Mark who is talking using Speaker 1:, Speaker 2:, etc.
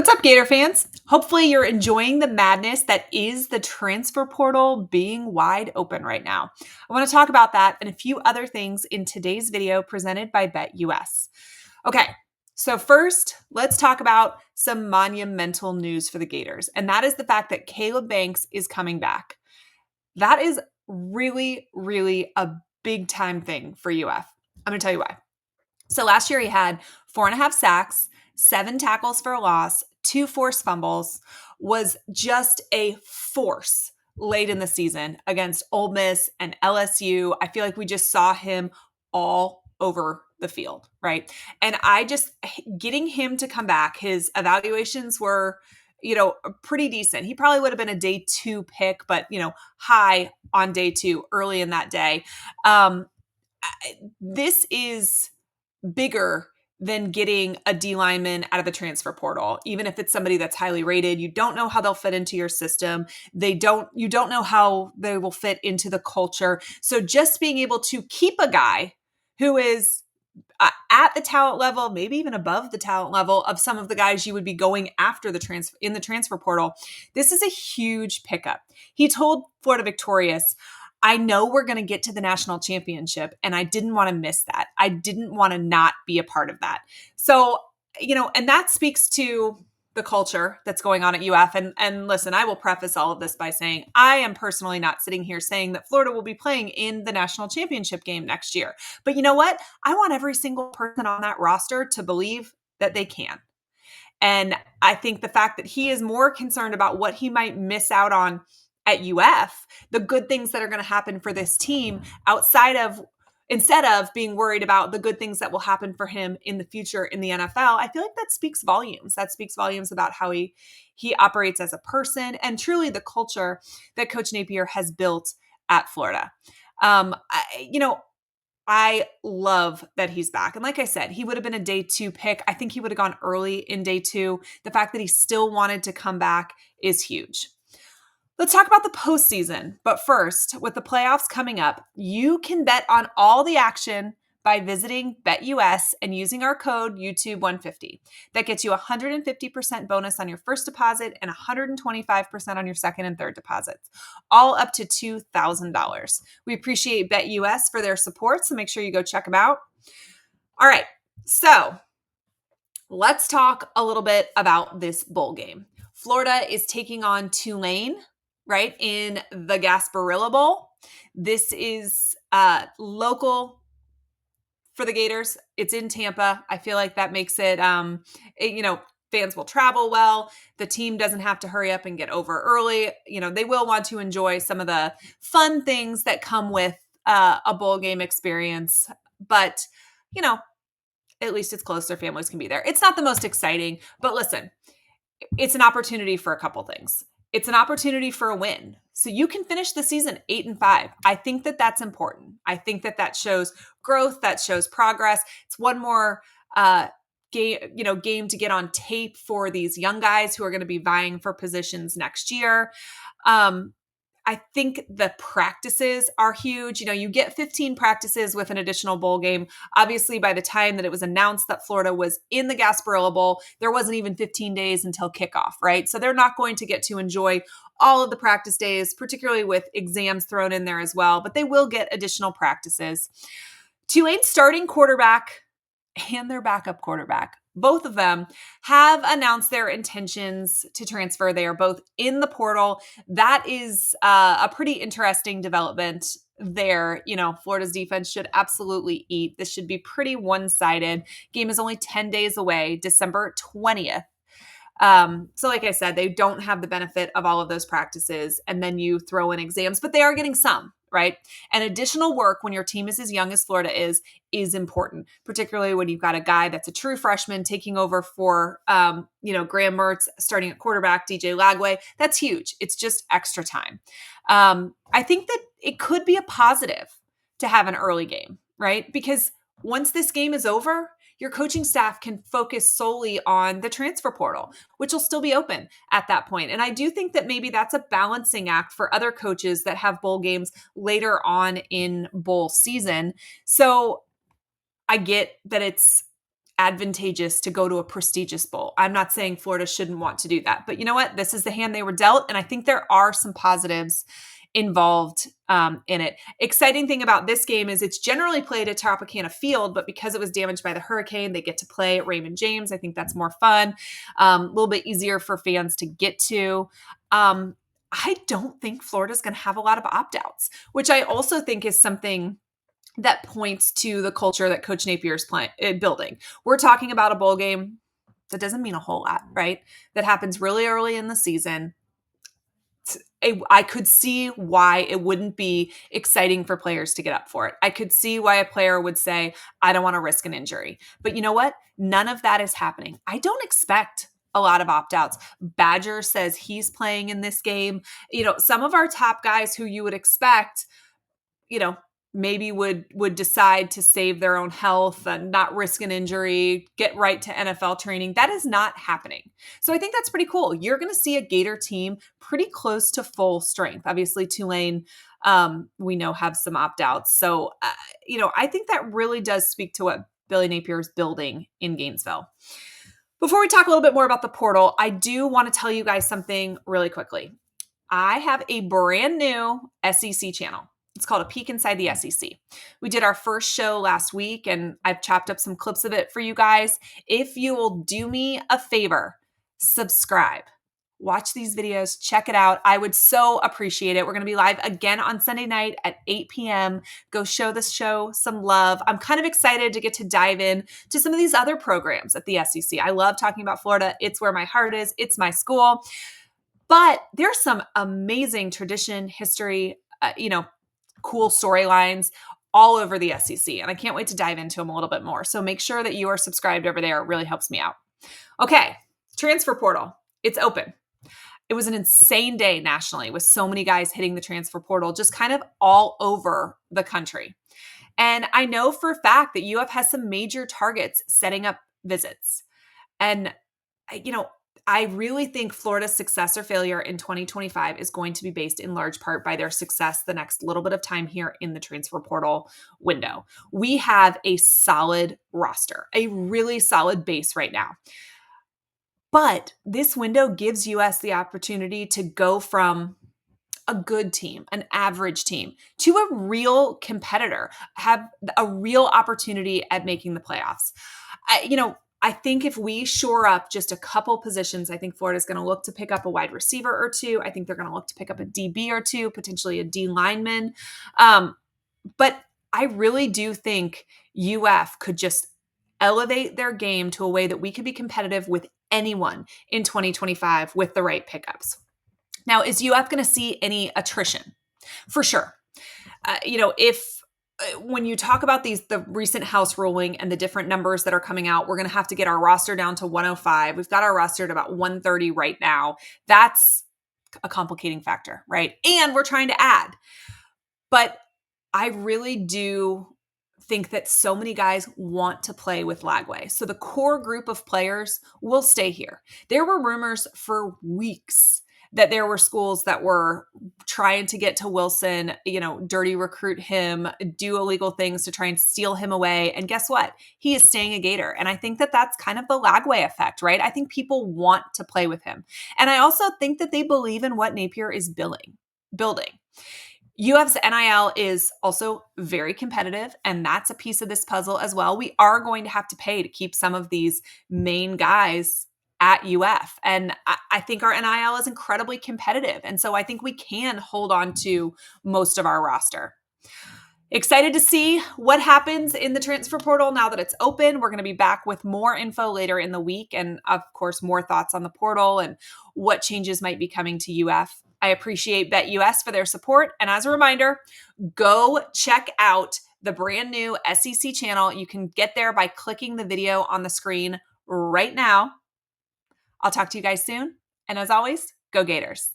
Speaker 1: What's up, Gator fans? Hopefully you're enjoying the madness that is the transfer portal being wide open right now. I want to talk about that and a few other things in today's video presented by BetUS. Okay, so first, let's talk about some monumental news for the Gators, and that is the fact that Caleb Banks is coming back. That is really, really a big time thing for UF. I'm going to tell you why. So last year he had 4.5 sacks, 7 tackles for a loss, 2 forced fumbles, was just a force late in the season against Ole Miss and LSU. I feel like we just saw him all over the field, right? And getting him to come back, his evaluations were, pretty decent. He probably would have been a day 2 pick, but, high on day 2 early in that day. This is bigger than getting a D lineman out of the transfer portal. Even if it's somebody that's highly rated, you don't know how they'll fit into your system. You don't know how they will fit into the culture. So just being able to keep a guy who is at the talent level, maybe even above the talent level of some of the guys you would be going after in the transfer portal, this is a huge pickup. He told Florida Victorious, I know we're going to get to the national championship, and I didn't want to miss that. I didn't want to not be a part of that. So, and that speaks to the culture that's going on at UF. And listen, I will preface all of this by saying I am personally not sitting here saying that Florida will be playing in the national championship game next year. But you know what? I want every single person on that roster to believe that they can. And I think the fact that he is more concerned about what he might miss out on at UF, the good things that are going to happen for this team instead of being worried about the good things that will happen for him in the future in the NFL, I feel like that speaks volumes. That speaks volumes about how he operates as a person and truly the culture that Coach Napier has built at Florida. I love that he's back. And like I said, he would have been a day 2 pick. I think he would have gone early in day 2. The fact that he still wanted to come back is huge. Let's talk about the postseason. But first, with the playoffs coming up, you can bet on all the action by visiting BetUS and using our code YouTube150. That gets you 150% bonus on your first deposit and 125% on your second and third deposits, all up to $2,000. We appreciate BetUS for their support, so make sure you go check them out. All right, so let's talk a little bit about this bowl game. Florida is taking on Tulane, right, in the Gasparilla Bowl. This is local for the Gators. It's in Tampa. I feel like that makes it, fans will travel well. The team doesn't have to hurry up and get over early. They will want to enjoy some of the fun things that come with a bowl game experience. But, at least it's close. Their families can be there. It's not the most exciting, but listen, it's an opportunity for a couple things. It's an opportunity for a win. So you can finish the season 8-5. I think that that's important. I think that that shows growth, that shows progress. It's one more game to get on tape for these young guys who are going to be vying for positions next year. I think the practices are huge. You get 15 practices with an additional bowl game. Obviously, by the time that it was announced that Florida was in the Gasparilla Bowl, there wasn't even 15 days until kickoff, right? So they're not going to get to enjoy all of the practice days, particularly with exams thrown in there as well, but they will get additional practices. Tulane's starting quarterback and their backup quarterback, both of them have announced their intentions to transfer. They are both in the portal. That is a pretty interesting development there. Florida's defense should absolutely eat. This should be pretty one-sided. Game is only 10 days away, December 20th. So like I said, they don't have the benefit of all of those practices, and then you throw in exams, but they are getting some, right? And additional work when your team is as young as Florida is important, particularly when you've got a guy that's a true freshman taking over for, Graham Mertz starting at quarterback, DJ Lagway. That's huge. It's just extra time. I think that it could be a positive to have an early game, right? Because once this game is over, your coaching staff can focus solely on the transfer portal, which will still be open at that point. And I do think that maybe that's a balancing act for other coaches that have bowl games later on in bowl season. So I get that it's advantageous to go to a prestigious bowl. I'm not saying Florida shouldn't want to do that, but you know what? This is the hand they were dealt, and I think there are some positives involved in it. Exciting thing about this game is it's generally played at Tropicana Field, but because it was damaged by the hurricane, they get to play at Raymond James. I think that's more fun, a little bit easier for fans to get to. I don't think Florida's going to have a lot of opt-outs, which I also think is something that points to the culture that Coach Napier is building. We're talking about a bowl game that doesn't mean a whole lot, right? That happens really early in the season. I could see why it wouldn't be exciting for players to get up for it. I could see why a player would say, I don't want to risk an injury. But you know what? None of that is happening. I don't expect a lot of opt-outs. Badger says he's playing in this game. Some of our top guys who you would expect, maybe would decide to save their own health and not risk an injury, get right to NFL training. That is not happening. So I think that's pretty cool. You're going to see a Gator team pretty close to full strength. Obviously, Tulane, we know, have some opt-outs. So, I think that really does speak to what Billy Napier is building in Gainesville. Before we talk a little bit more about the portal, I do want to tell you guys something really quickly. I have a brand new SEC channel. It's called A Peek Inside the SEC. We did our first show last week, and I've chopped up some clips of it for you guys. If you will do me a favor, subscribe. Watch these videos. Check it out. I would so appreciate it. We're going to be live again on Sunday night at 8 p.m. Go show this show some love. I'm kind of excited to get to dive in to some of these other programs at the SEC. I love talking about Florida. It's where my heart is. It's my school. But there's some amazing tradition, history, cool storylines all over the SEC. And I can't wait to dive into them a little bit more. So make sure that you are subscribed over there. It really helps me out. Okay, transfer portal. It's open. It was an insane day nationally with so many guys hitting the transfer portal, just kind of all over the country. And I know for a fact that UF has some major targets setting up visits. And, I really think Florida's success or failure in 2025 is going to be based in large part by their success the next little bit of time here in the transfer portal window. We have a solid roster, a really solid base right now. But this window gives us the opportunity to go from a good team, an average team, to a real competitor, have a real opportunity at making the playoffs. I think if we shore up just a couple positions, I think Florida's going to look to pick up a wide receiver or two. I think they're going to look to pick up a DB or two, potentially a D lineman. But I really do think UF could just elevate their game to a way that we could be competitive with anyone in 2025 with the right pickups. Now, is UF going to see any attrition? For sure. When you talk about the recent House ruling and the different numbers that are coming out, we're going to have to get our roster down to 105. We've got our roster at about 130 right now. That's a complicating factor, right? And we're trying to add. But I really do think that so many guys want to play with Lagway. So the core group of players will stay here. There were rumors for weeks that there were schools that were trying to get to Wilson, dirty recruit him, do illegal things to try and steal him away. And guess what? He is staying a Gator. And I think that that's kind of the Lagway effect, right? I think people want to play with him. And I also think that they believe in what Napier is building. UF's NIL is also very competitive, and that's a piece of this puzzle as well. We are going to have to pay to keep some of these main guys at UF. And I think our NIL is incredibly competitive. And so I think we can hold on to most of our roster. Excited to see what happens in the transfer portal now that it's open. We're going to be back with more info later in the week. And of course, more thoughts on the portal and what changes might be coming to UF. I appreciate BetUS for their support. And as a reminder, go check out the brand new SEC channel. You can get there by clicking the video on the screen right now. I'll talk to you guys soon. And as always, go Gators.